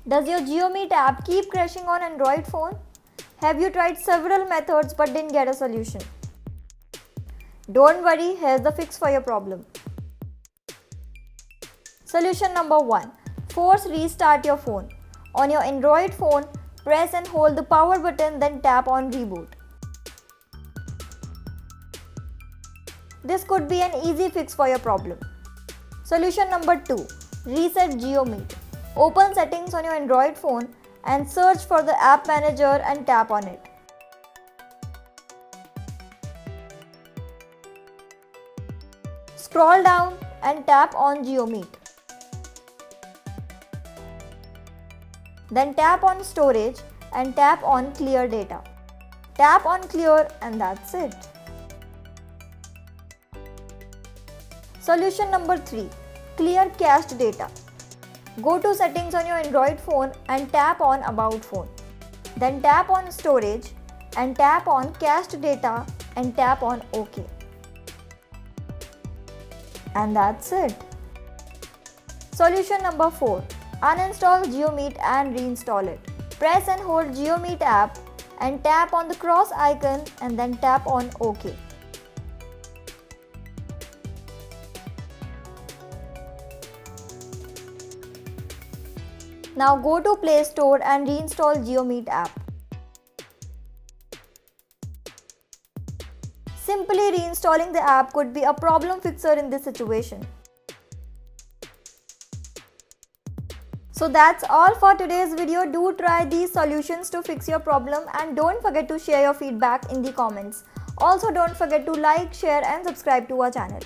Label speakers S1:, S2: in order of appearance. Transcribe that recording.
S1: Does your JioMeet app keep crashing on Android phone? Have you tried several methods but didn't get a solution? Don't worry, here's the fix for your problem. Solution number 1. Force restart your phone. On your Android phone, press and hold the power button, then tap on reboot. This could be an easy fix for your problem. Solution number 2. Reset JioMeet. Open settings on your Android phone and search for the app manager and tap on it. Scroll down and tap on JioMeet. Then tap on storage and tap on clear data. Tap on clear and that's it. Solution number 3. Clear cached data. Go to settings on your Android phone and tap on about phone. Then tap on storage and tap on cached data and tap on OK. And that's it. Solution number 4. Uninstall JioMeet and reinstall it. Press and hold JioMeet app and tap on the cross icon and then tap on OK. Now go to Play Store and reinstall JioMeet app. Simply reinstalling the app could be a problem fixer in this situation. So that's all for today's video. Do try these solutions to fix your problem and don't forget to share your feedback in the comments. Also don't forget to like, share and subscribe to our channel.